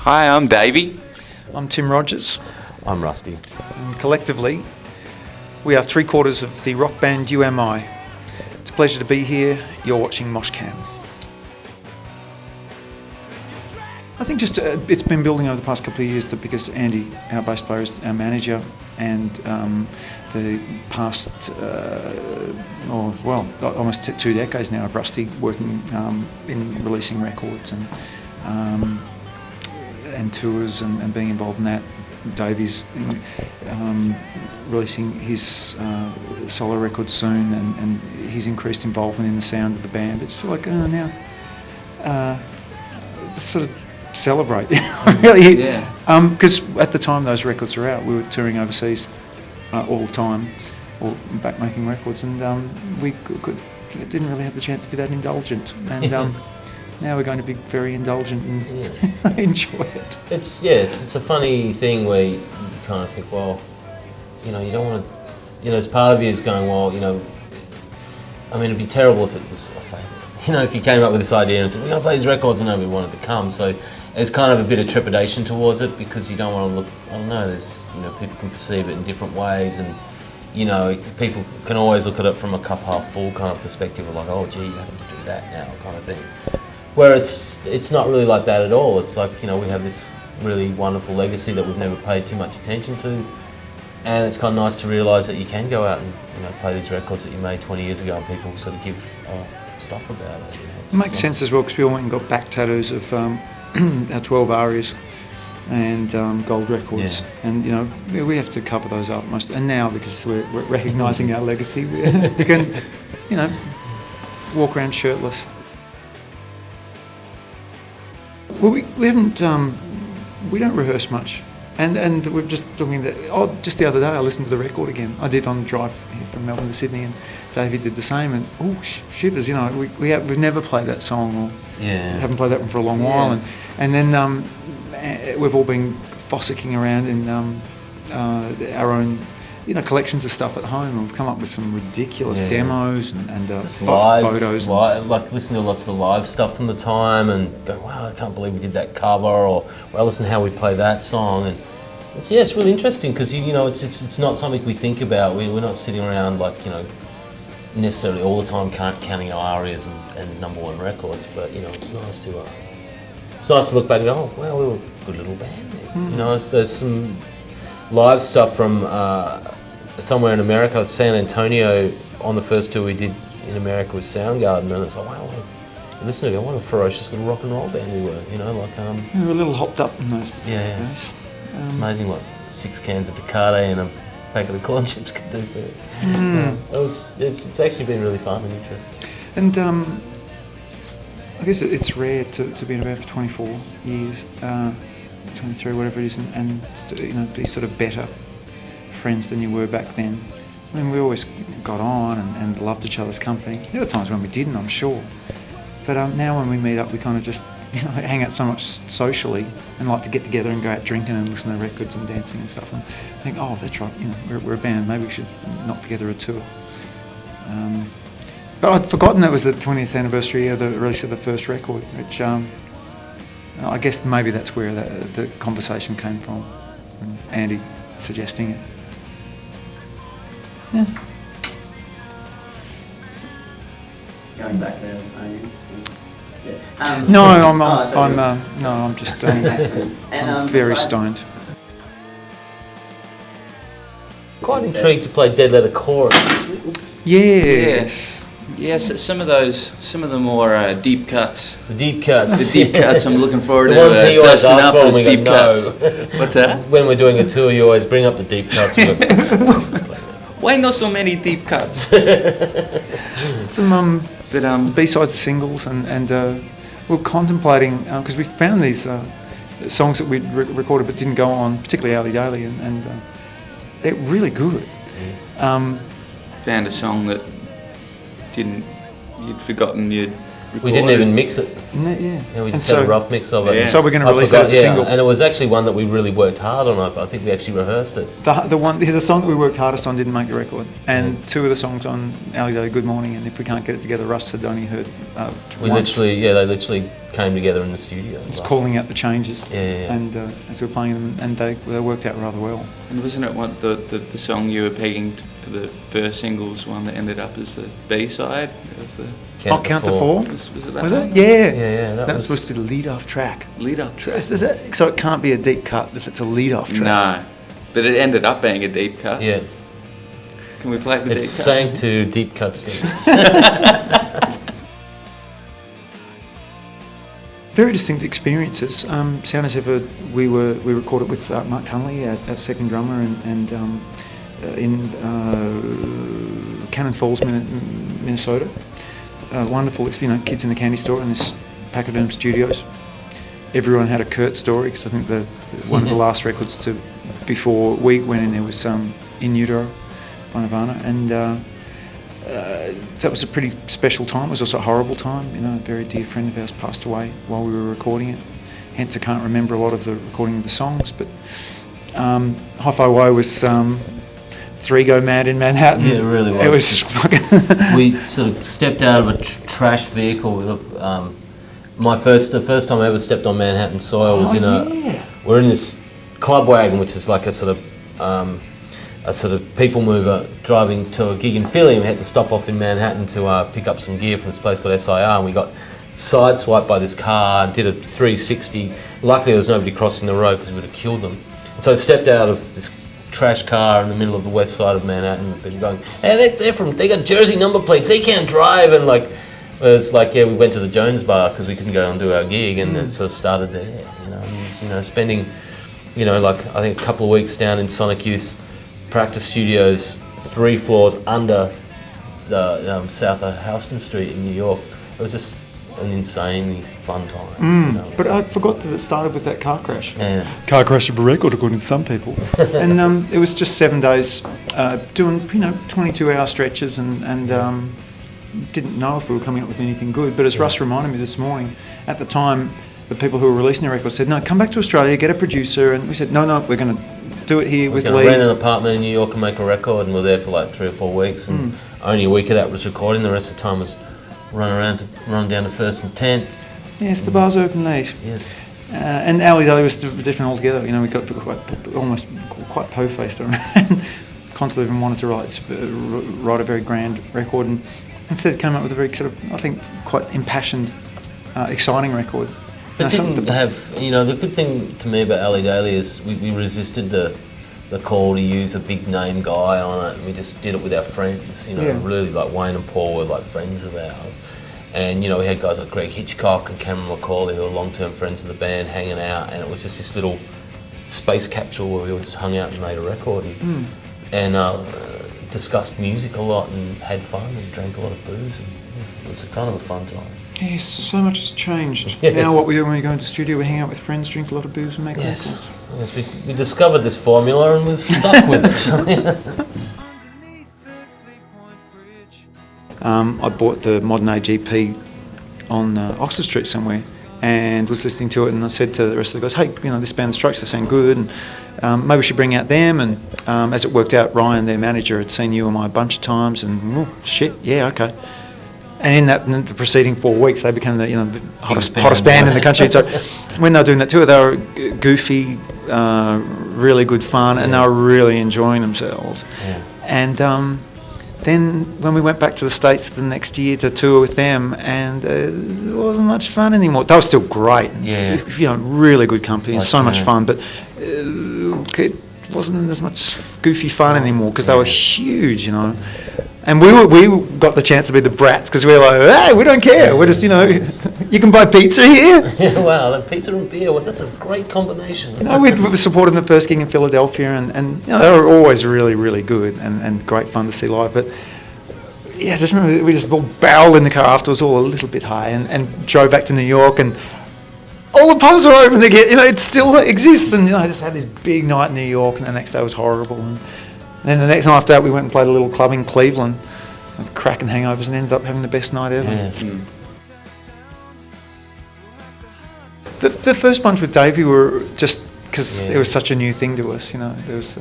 Hi, I'm Davey. I'm Tim Rogers. I'm Rusty. And collectively, we are three quarters of the rock band UMI. It's a pleasure to be here. You're watching Moshcam. I think just it's been building over the past couple of years because Andy, our bass player, is our manager, and the past, almost 2 decades now of Rusty working in releasing records and tours and being involved in that. Davey's releasing his solo record soon, and his increased involvement in the sound of the band. It's like now, just sort of celebrate, really. Yeah. Because at the time those records were out, we were touring overseas all the time, or back making records, and we didn't really have the chance to be that indulgent. And now we're going to be very indulgent and enjoy it. It's a funny thing where you kind of think, well, you don't want to, it's part of you is going, well, I mean, it'd be terrible if it was, if you came up with this idea and said, we're going to play these records and nobody wanted to come. So there's kind of a bit of trepidation towards it because you don't want to look, I don't know, there's, people can perceive it in different ways, and, people can always look at it from a cup half full kind of perspective of like, oh, gee, you have to do that now kind of thing. Where it's not really like that at all. It's like, we have this really wonderful legacy that we've never paid too much attention to, and it's kind of nice to realise that you can go out and play these records that you made 20 years ago and people sort of give stuff about it. It makes sense as well because we all went and got back tattoos of our 12 Arias and gold records, and we have to cover those up most. And now because we're recognising our legacy, we can walk around shirtless. Well, we haven't. We don't rehearse much, and we're just talking that. Just the other day, I listened to the record again. I did on the drive here from Melbourne to Sydney, and Davey did the same. And shivers! We've never played that song, or haven't played that one for a long while, and then we've all been fossicking around in our own. Collections of stuff at home, and we've come up with some ridiculous demos and photos. Like listen to lots of the live stuff from the time and go, wow, I can't believe we did that cover, or well, listen to how we play that song. And it's really interesting because it's not something we think about. We're not sitting around like necessarily all the time counting our arias and number one records, but it's nice to look back and go, oh wow, we were a good little band. There's some live stuff from somewhere in America, San Antonio, on the first tour we did in America with Soundgarden, and it's like, wow, listen to it, what a ferocious little rock and roll band we were, we were a little hopped up in those days. It's amazing what 6 cans of Tecate and a packet of corn chips can do for you. It's actually been really fun and interesting. And I guess it's rare to be in a band for 24 years, 23, whatever it is, and be sort of better friends than you were back then. I mean, we always got on and loved each other's company. There were times when we didn't, I'm sure. But now when we meet up, we kind of just hang out so much socially and like to get together and go out drinking and listen to records and dancing and stuff, and think, oh, that's right, we're a band, maybe we should knock together a tour. But I'd forgotten that was the 20th anniversary of the release of the first record, which I guess maybe that's where the conversation came from, and Andy suggesting it. Yeah. Going back there, are you? Yeah. No, I'm just I'm very stoned. Quite intrigued to play Dead Letter Chorus. Yes. Yes, some of the more deep cuts. The deep cuts. The deep cuts. I'm looking forward to dusting up those those deep cuts. What's that? When we're doing a tour, you always bring up the deep cuts. Why not so many deep cuts? Some B-side singles, and we're contemplating because we found these songs that we'd recorded but didn't go on, particularly Ali Daily, and they're really good. Found a song that you'd forgotten you'd recorded. We didn't even mix it. Yeah, we just had a rough mix of it. Yeah. So we're going to release that as a single. And it was actually one that we really worked hard on. I think we actually rehearsed it. The song that we worked hardest on didn't make the record, and 2 of the songs on Ali Daily, Good Morning, and If We Can't Get It Together, Russ had only heard they literally came together in the studio. It's calling out the changes. Yeah. And as we were playing them, and they worked out rather well. And wasn't it the song you were pegging for the first singles one that ended up as the B-side of the... Count to Four? Was it that Was one? it? Yeah. Yeah, That was supposed to be the lead-off track. Lead up track. So it can't be a deep cut if it's a lead-off track. No, but it ended up being a deep cut. Yeah. Can we play the It's deep cut? sang to deep cut singers. Very distinct experiences. Sound as Ever, we recorded with Mark Tunley at second drummer and in Cannon Falls, Minnesota. Wonderful, kids in the candy store in this Pachyderm Studios. Everyone had a Kurt story because I think one of the last records before we went in there was In Utero by Nirvana, and that was a pretty special time. It was also a horrible time. A very dear friend of ours passed away while we were recording it. Hence, I can't remember a lot of the recording of the songs. But Hi-Fi Way was 3 Go Mad in Manhattan. Yeah, it really was. It was fucking. We sort of stepped out of a trashed vehicle. The first time I ever stepped on Manhattan soil was we're in this club wagon, which is like a sort of people mover driving to a gig in Philly, and we had to stop off in Manhattan to pick up some gear from this place called SIR, and we got sideswiped by this car and did a 360. Luckily there was nobody crossing the road because we would have killed them. And so I stepped out of this trash car in the middle of the west side of Manhattan, and people going, hey, they got Jersey number plates, they can't drive, and it's like, we went to the Jones Bar because we couldn't go and do our gig, and it sort of started there, spending, I think a couple of weeks down in Sonic Youth's practice studios 3 floors under the south of Houston Street in New York. It was just an insanely fun time. But I forgot that it started with that car crash. Yeah. Car crash of a record, according to some people. And it was just 7 days doing 22-hour stretches and didn't know if we were coming up with anything good. But as Russ reminded me this morning, at the time the people who were releasing the record said, no, come back to Australia, get a producer. And we said, no, we're going to do it here with Lee. We rent an apartment in New York and make a record, and we're there for like 3 or 4 weeks. And only a week of that was recording. The rest of the time was run down to First and 10th. Yes, the bar's open late. Yes. And Ali Dali was different altogether. We got almost quite po-faced. Contal even wanted to write a very grand record, and instead came up with a very sort of, I think, quite impassioned, exciting record. But didn't have, the good thing to me about Ali Daly is we resisted the call to use a big name guy on it, and we just did it with our friends, really, like Wayne and Paul were like friends of ours. And, we had guys like Greg Hitchcock and Cameron McCauley who were long-term friends of the band hanging out, and it was just this little space capsule where we all just hung out and made a record and discussed music a lot and had fun and drank a lot of booze, and it was a kind of a fun time. Yes, so much has changed. Yes. Now what we do when we go into the studio, we hang out with friends, drink a lot of booze and make records. Yes, we discovered this formula and we've stuck with it. I bought the Modern Age EP on Oxford Street somewhere and was listening to it, and I said to the rest of the guys, hey, this band The Strokes, they sound good, and maybe we should bring out them. And as it worked out, Ryan, their manager, had seen you and I a bunch of times, and shit, yeah, okay. And in the preceding 4 weeks, they became the hottest band in the country. So when they were doing that tour, they were goofy, really good fun, and they were really enjoying themselves. Yeah. And then when we went back to the States the next year to tour with them, and it wasn't much fun anymore. They were still great, really good company, and so much fun, but it wasn't as much goofy fun anymore because they were huge, And we got the chance to be the brats because we were like, hey, we don't care. We're just, you can buy pizza here. Yeah, wow, that pizza and beer, that's a great combination. We supported them the first gig in Philadelphia, and they were always really, really good and great fun to see live. But yeah, just remember we just all barreled in the car afterwards, all a little bit high, and drove back to New York, and all the pubs were open again. It still exists, and I just had this big night in New York, and the next day was horrible. And then the next night after that, we went and played a little club in Cleveland with cracking hangovers and ended up having the best night ever. Yeah. The first bunch with Davey were just because it was such a new thing to us, It was,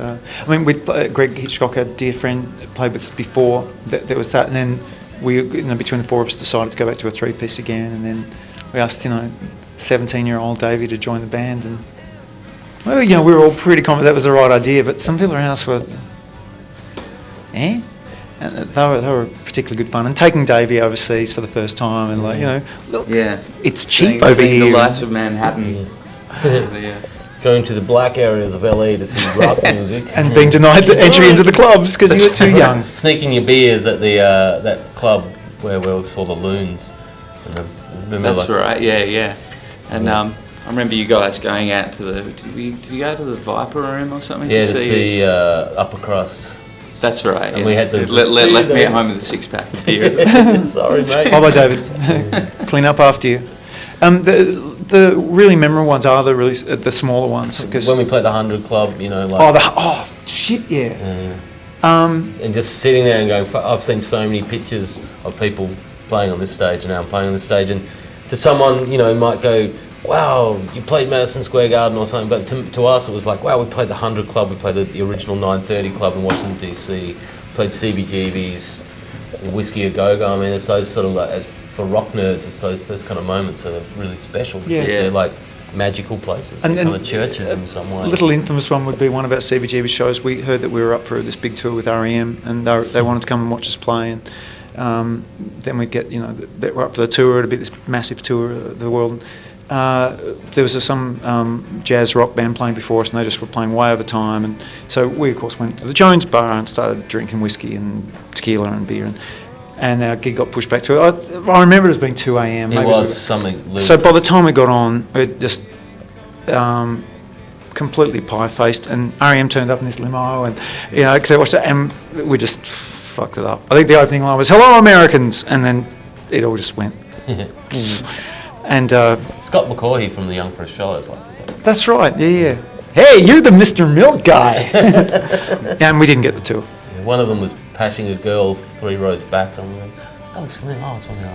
Greg Hitchcock, our dear friend, played with us before. There was that, and then we, between the 4 of us, decided to go back to a 3-piece again, and then we asked 17-year-old Davey to join the band, and well, we were all pretty confident that was the right idea, but some people around us were, And they were particularly good fun. And taking Davey overseas for the first time, and look, it's cheap over Seeing here. the lights of Manhattan. Going to the black areas of LA to see rock music. And being denied the entry into the clubs because you were too young. Sneaking your beers at the that club where we saw the Loons. That's right, yeah. And I remember you guys going out to did you go to the Viper Room or something? Yeah, to see Upper Crust. That's right. And we had to left me at home with a 6-pack of beer. Sorry, mate. Bye, David. Clean up after you. The really memorable ones are the smaller ones. Because when we played the 100 Club, shit, yeah. And just sitting there and going, I've seen so many pictures of people playing on this stage, and now I'm playing on this stage, and to someone, might go, wow, you played Madison Square Garden or something, but to us it was like, wow, we played the 100 Club, we played the original 930 Club in Washington DC, played CBGB's, Whiskey A Go-Go. I mean, it's those sort of like, for rock nerds, it's those kind of moments that are really special. Yeah. They're like magical places, and kind of churches in some way. A little infamous one would be one of our CBGB shows. We heard that we were up for this big tour with REM, and they wanted to come and watch us play, and then we'd get, they were up for the tour. It'd be this massive tour of the world. There was some jazz rock band playing before us, and they just were playing way over time, and so we of course went to the Jones Bar and started drinking whiskey and tequila and beer, and our gig got pushed back to I remember it as being 2 a.m. It was something. So by the time we got on, it just completely pie-faced, and REM turned up in this limo, and because they watched it, and we just fucked it up. I think the opening line was "Hello, Americans," and then it all just went. And Scott McCaughey from the Young Fresh Fellows liked it. That's right, yeah. Hey, you're the Mr. Milk guy. And we didn't get the tour. Yeah, one of them was pashing a girl 3 rows back. I'm like, Alex Flynn, it's on the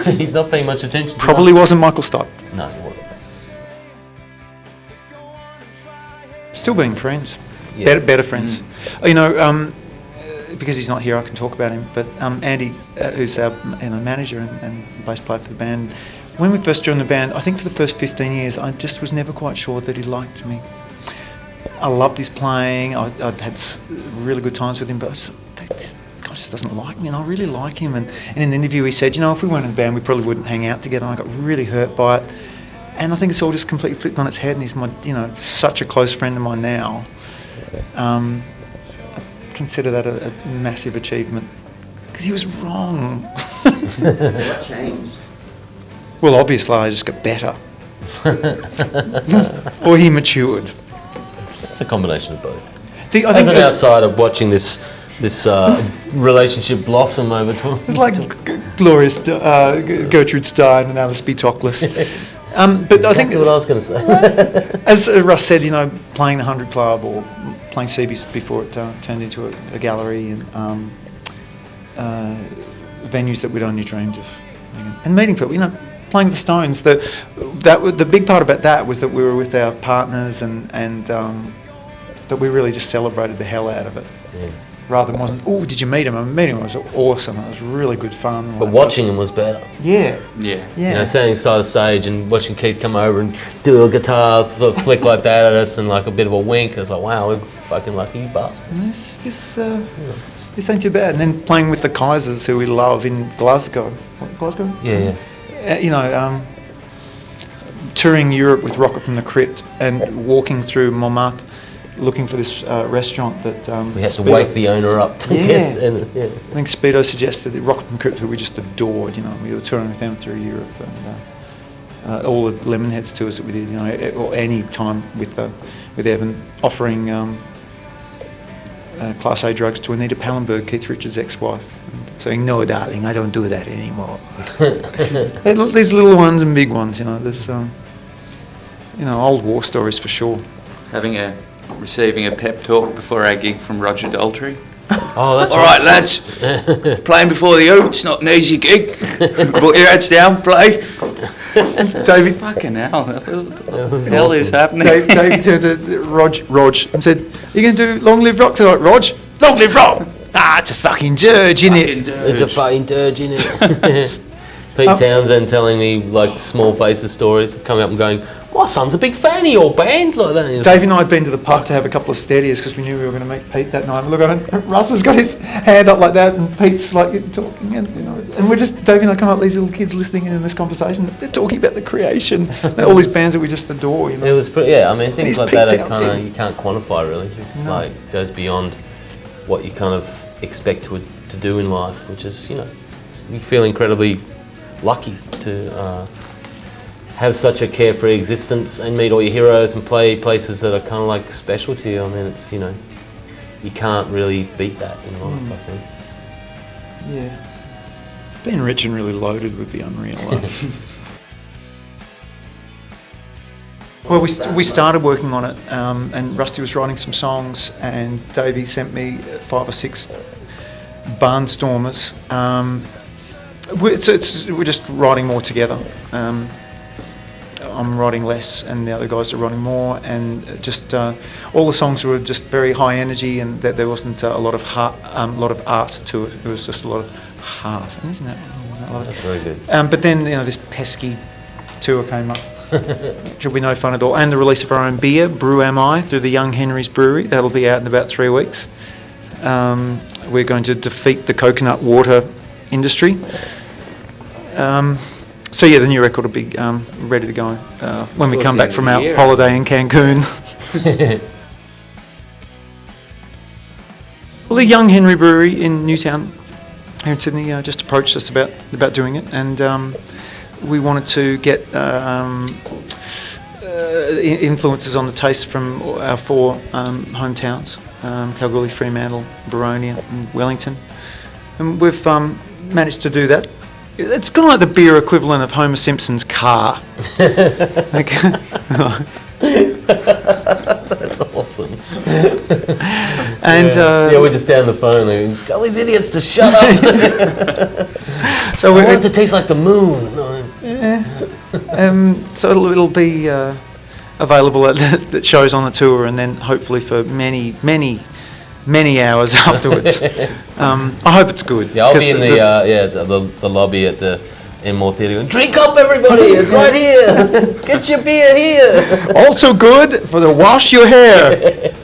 REM. He's not paying much attention to Probably us. wasn't Michael Stipe. No, he wasn't. Still being friends. Yeah. Better friends. Because he's not here, I can talk about him. But Andy, who's our manager and bass player for the band, when we first joined the band, I think for the first 15 years, I just was never quite sure that he liked me. I loved his playing. I'd had really good times with him, but this guy just doesn't like me, and I really like him. And in the interview, he said, if we weren't in the band, we probably wouldn't hang out together. And I got really hurt by it. And I think it's all just completely flipped on its head, and he's my, such a close friend of mine now. I consider that a massive achievement, because he was wrong. What changed? Well, obviously, I just got better. Or he matured. It's a combination of both. I think As an outsider watching this relationship blossom over time. It's like Gloria Gertrude Stein and Alice B. Toklas. But I think Exactly what I was going to say. as Russ said, playing the 100 Club or playing CB's before it turned into a gallery, and venues that we'd only dreamed of, and meeting people. Playing with the Stones. The big part about that was that we were with our partners, and that we really just celebrated the hell out of it. Yeah. Rather than wasn't, oh, did you meet him? Meeting him was awesome. It was really good fun. But watching him was better. Yeah. Standing side of stage and watching Keith come over and do a guitar sort of flick like that at us and like a bit of a wink. It's like, wow, we're fucking lucky you bastards. This ain't too bad. And then playing with the Kaisers, who we love, in Glasgow. Glasgow? Yeah. Touring Europe with Rocket from the Crypt and walking through Montmartre, looking for this restaurant that we had to wake the owner up to get in. Yeah. I think Speedo suggested that Rocket from the Crypt, who we just adored. We were touring with them through Europe, and all the Lemonheads tours that we did. Or any time with Evan, offering Class A drugs to Anita Pallenberg, Keith Richards' ex-wife, saying, "No, darling, I don't do that anymore." There's little ones and big ones. There's old war stories for sure. Receiving a pep talk before our gig from Roger Daltrey. Oh, that's all right, lads. Playing before the Oots, not an easy gig. Put your heads down, play. David, fucking hell, what the hell is happening? David turned to Rog and said, "You going to do Long Live Rock tonight, Rog?" "Long Live Rock? It's a fucking dirge, isn't it?" It's a fucking dirge, isn't it? Pete Townsend telling me like Small Faces stories, coming up and going, "My son's a big fan of your band," like that. Dave and I had been to the pub to have a couple of steadies because we knew we were going to meet Pete that night. And look, Russ has got his hand up like that, and Pete's like talking, and and we're just Dave and I come up, these little kids listening in this conversation. They're talking about the creation, all these bands that we just adore. It was pretty, I mean, things like that are kind of you can't quantify really. It's just like goes beyond what you kind of expect to do in life, which is you feel incredibly lucky to have such a carefree existence and meet all your heroes and play places that are kind of like special to you. I mean, it's you can't really beat that in life. I think. Yeah, being rich and really loaded would be unreal. Well, we started working on it, and Rusty was writing some songs, and Davey sent me 5 or 6 barnstormers. We're just writing more together. I'm writing less, and the other guys are writing more, and just all the songs were just very high energy, and there wasn't a lot of art to it. It was just a lot of heart, isn't it? That's very good. But then this pesky tour came up, which will be no fun at all, and the release of our own beer, Brew Am I, through the Young Henry's Brewery. That'll be out in about 3 weeks. We're going to defeat the coconut water industry. So yeah, the new record will be ready to go when we come back from our holiday in Cancun. Well, the Young Henry Brewery in Newtown here in Sydney just approached us about doing it, and we wanted to get influences on the taste from our 4 hometowns, Kalgoorlie, Fremantle, Baronia and Wellington. And we've managed to do that. It's kind of like the beer equivalent of Homer Simpson's car. That's awesome. And we're just down the phone. Like, tell these idiots to shut up. So I want it to taste like the moon. So it'll be available at shows on the tour, and then hopefully for many hours afterwards. I hope it's good. Yeah, I'll be in the lobby at the Enmore Theatre going, "Drink up, everybody! It's right here. Get your beer here." Also good for the wash your hair.